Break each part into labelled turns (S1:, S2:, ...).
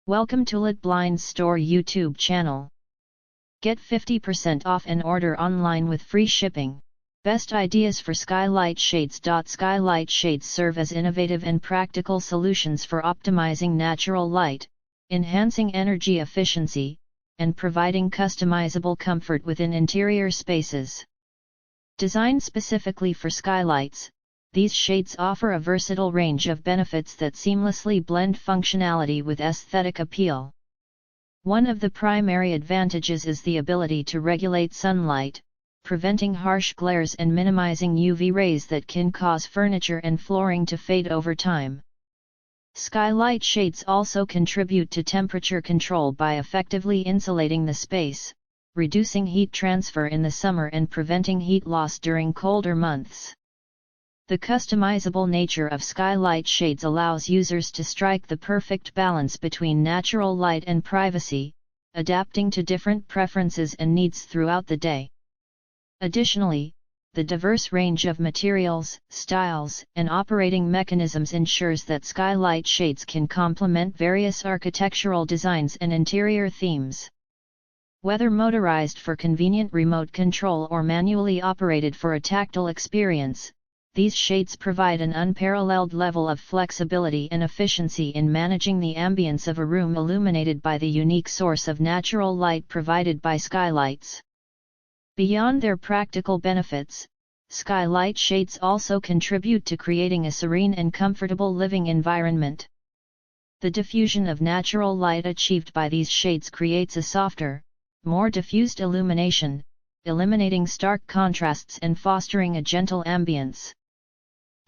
S1: Welcome to LITBLINDS store YouTube channel. Get 50% off and order online with free shipping. Best ideas for Skylight Shades. Skylight Shades serve as innovative and practical solutions for optimizing natural light, enhancing energy efficiency, and providing customizable comfort within interior spaces. Designed specifically for skylights, these shades offer a versatile range of benefits that seamlessly blend functionality with aesthetic appeal. One of the primary advantages is the ability to regulate sunlight, preventing harsh glares and minimizing UV rays that can cause furniture and flooring to fade over time. Skylight shades also contribute to temperature control by effectively insulating the space, reducing heat transfer in the summer and preventing heat loss during colder months. The customizable nature of skylight shades allows users to strike the perfect balance between natural light and privacy, adapting to different preferences and needs throughout the day. Additionally, the diverse range of materials, styles, and operating mechanisms ensures that skylight shades can complement various architectural designs and interior themes. Whether motorized for convenient remote control or manually operated for a tactile experience, these shades provide an unparalleled level of flexibility and efficiency in managing the ambience of a room illuminated by the unique source of natural light provided by skylights. Beyond their practical benefits, skylight shades also contribute to creating a serene and comfortable living environment. The diffusion of natural light achieved by these shades creates a softer, more diffused illumination, eliminating stark contrasts and fostering a gentle ambience.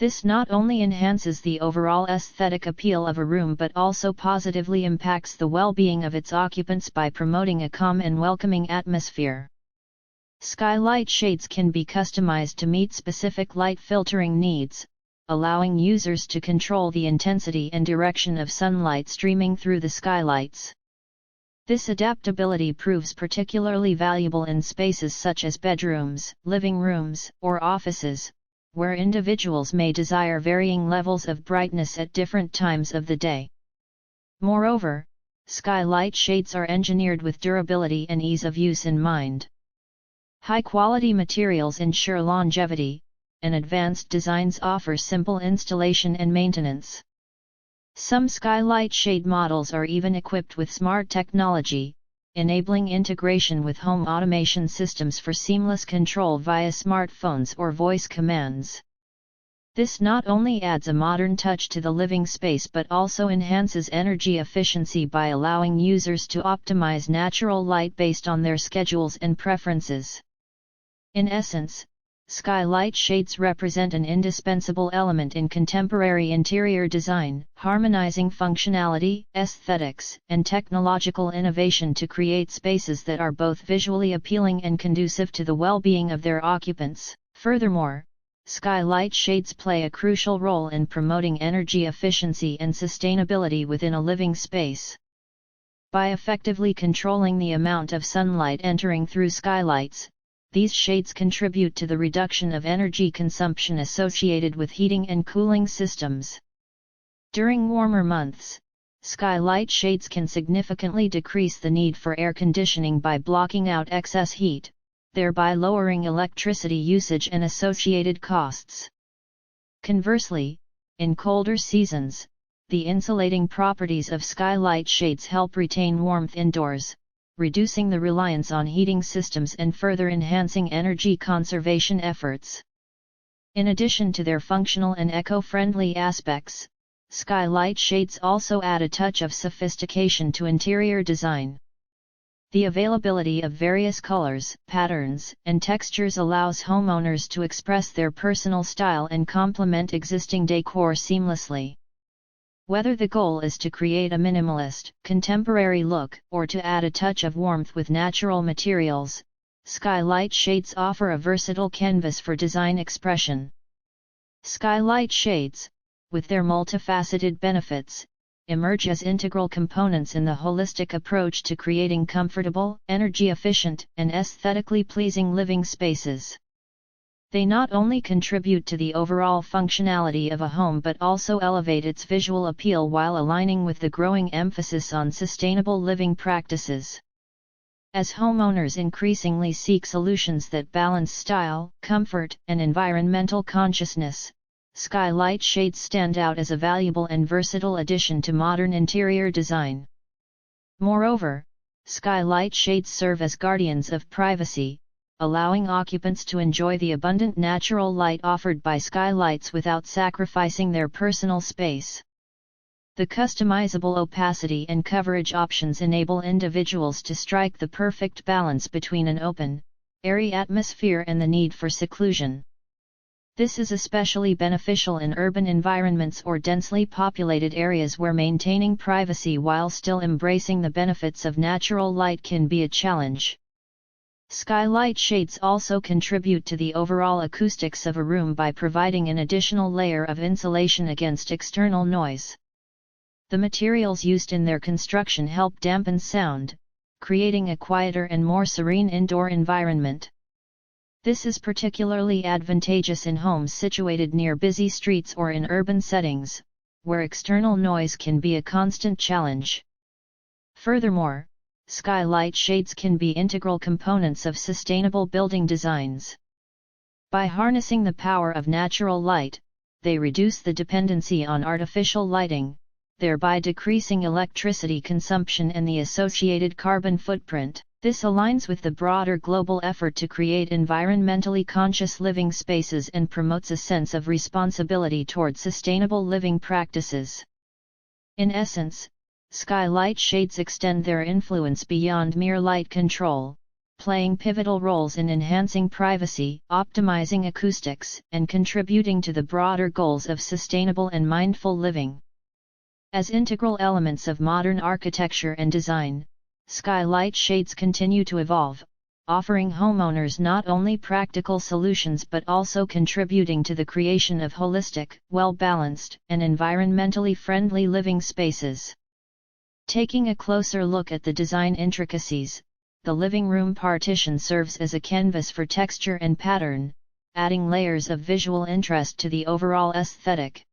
S1: This not only enhances the overall aesthetic appeal of a room but also positively impacts the well-being of its occupants by promoting a calm and welcoming atmosphere. Skylight shades can be customized to meet specific light filtering needs, allowing users to control the intensity and direction of sunlight streaming through the skylights. This adaptability proves particularly valuable in spaces such as bedrooms, living rooms, or offices, where individuals may desire varying levels of brightness at different times of the day. Moreover, skylight shades are engineered with durability and ease of use in mind. High-quality materials ensure longevity, and advanced designs offer simple installation and maintenance. Some skylight shade models are even equipped with smart technology, enabling integration with home automation systems for seamless control via smartphones or voice commands. This not only adds a modern touch to the living space but also enhances energy efficiency by allowing users to optimize natural light based on their schedules and preferences. In essence, skylight shades represent an indispensable element in contemporary interior design, harmonizing functionality, aesthetics, and technological innovation to create spaces that are both visually appealing and conducive to the well-being of their occupants. Furthermore, skylight shades play a crucial role in promoting energy efficiency and sustainability within a living space. By effectively controlling the amount of sunlight entering through skylights, these shades contribute to the reduction of energy consumption associated with heating and cooling systems. During warmer months, skylight shades can significantly decrease the need for air conditioning by blocking out excess heat, thereby lowering electricity usage and associated costs. Conversely, in colder seasons, the insulating properties of skylight shades help retain warmth indoors, reducing the reliance on heating systems and further enhancing energy conservation efforts. In addition to their functional and eco-friendly aspects, skylight shades also add a touch of sophistication to interior design. The availability of various colors, patterns, and textures allows homeowners to express their personal style and complement existing decor seamlessly. Whether the goal is to create a minimalist, contemporary look or to add a touch of warmth with natural materials, skylight shades offer a versatile canvas for design expression. Skylight shades, with their multifaceted benefits, emerge as integral components in the holistic approach to creating comfortable, energy-efficient, and aesthetically pleasing living spaces. They not only contribute to the overall functionality of a home but also elevate its visual appeal while aligning with the growing emphasis on sustainable living practices. As homeowners increasingly seek solutions that balance style, comfort, and environmental consciousness, Skylight shades stand out as a valuable and versatile addition to modern interior design. Moreover, Skylight shades serve as guardians of privacy, allowing occupants to enjoy the abundant natural light offered by skylights without sacrificing their personal space. The customizable opacity and coverage options enable individuals to strike the perfect balance between an open, airy atmosphere and the need for seclusion. This is especially beneficial in urban environments or densely populated areas where maintaining privacy while still embracing the benefits of natural light can be a challenge. Skylight shades also contribute to the overall acoustics of a room by providing an additional layer of insulation against external noise. The materials used in their construction help dampen sound, creating a quieter and more serene indoor environment. This is particularly advantageous in homes situated near busy streets or in urban settings, where external noise can be a constant challenge. Furthermore, Skylight shades can be integral components of sustainable building designs. By harnessing the power of natural light, they reduce the dependency on artificial lighting, thereby decreasing electricity consumption and the associated carbon footprint. This aligns with the broader global effort to create environmentally conscious living spaces and promotes a sense of responsibility toward sustainable living practices. In essence, Skylight shades extend their influence beyond mere light control, playing pivotal roles in enhancing privacy, optimizing acoustics, and contributing to the broader goals of sustainable and mindful living. As integral elements of modern architecture and design, Skylight shades continue to evolve, offering homeowners not only practical solutions but also contributing to the creation of holistic, well-balanced, and environmentally friendly living spaces. Taking a closer look at the design intricacies, the living room partition serves as a canvas for texture and pattern, adding layers of visual interest to the overall aesthetic.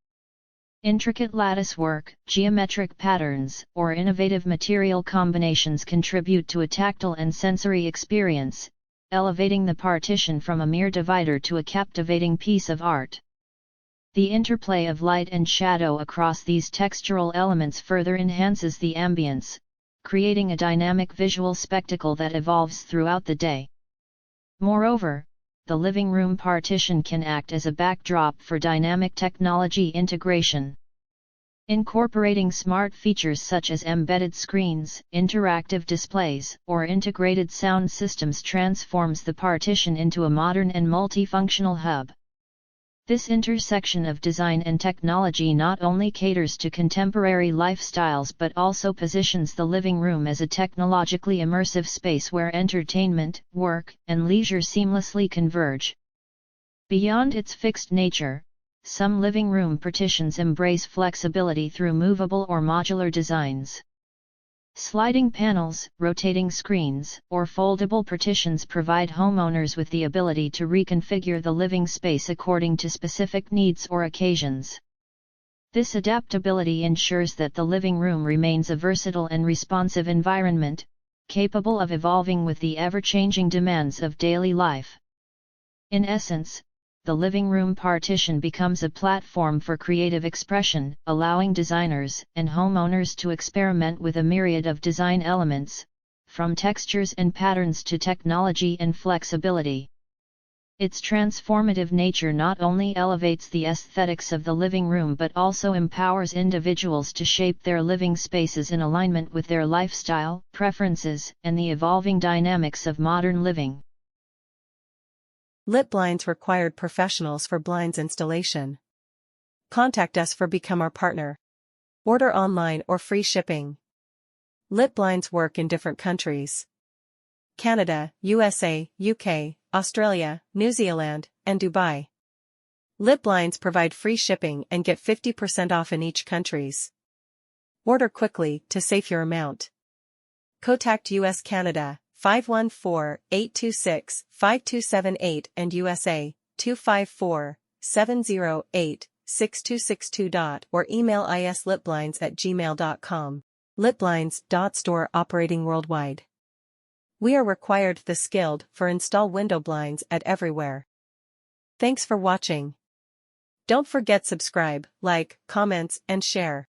S1: Intricate lattice work, geometric patterns, or innovative material combinations contribute to a tactile and sensory experience, elevating the partition from a mere divider to a captivating piece of art. The interplay of light and shadow across these textural elements further enhances the ambience, creating a dynamic visual spectacle that evolves throughout the day. Moreover, the living room partition can act as a backdrop for dynamic technology integration. Incorporating smart features such as embedded screens, interactive displays, or integrated sound systems transforms the partition into a modern and multifunctional hub. This intersection of design and technology not only caters to contemporary lifestyles but also positions the living room as a technologically immersive space where entertainment, work, and leisure seamlessly converge. Beyond its fixed nature, some living room partitions embrace flexibility through movable or modular designs. Sliding panels, rotating screens, or foldable partitions provide homeowners with the ability to reconfigure the living space according to specific needs or occasions. This adaptability ensures that the living room remains a versatile and responsive environment, capable of evolving with the ever-changing demands of daily life. In essence, the living room partition becomes a platform for creative expression, allowing designers and homeowners to experiment with a myriad of design elements, from textures and patterns to technology and flexibility. Its transformative nature not only elevates the aesthetics of the living room but also empowers individuals to shape their living spaces in alignment with their lifestyle, preferences, and the evolving dynamics of modern living.
S2: LITBLINDS required professionals for blinds installation. Contact us for Become Our Partner. Order online or free shipping. LITBLINDS work in different countries: Canada, USA, UK, Australia, New Zealand, and Dubai. LITBLINDS provide free shipping and get 50% off in each countries. Order quickly to save your amount. Contact US Canada 514-826-5278 and USA 254-708-6262. Or email islitblinds@gmail.com. LITBLINDS. Store operating worldwide. We are required the skilled for install window blinds at everywhere. Thanks for watching. Don't forget subscribe, like, comments, and share.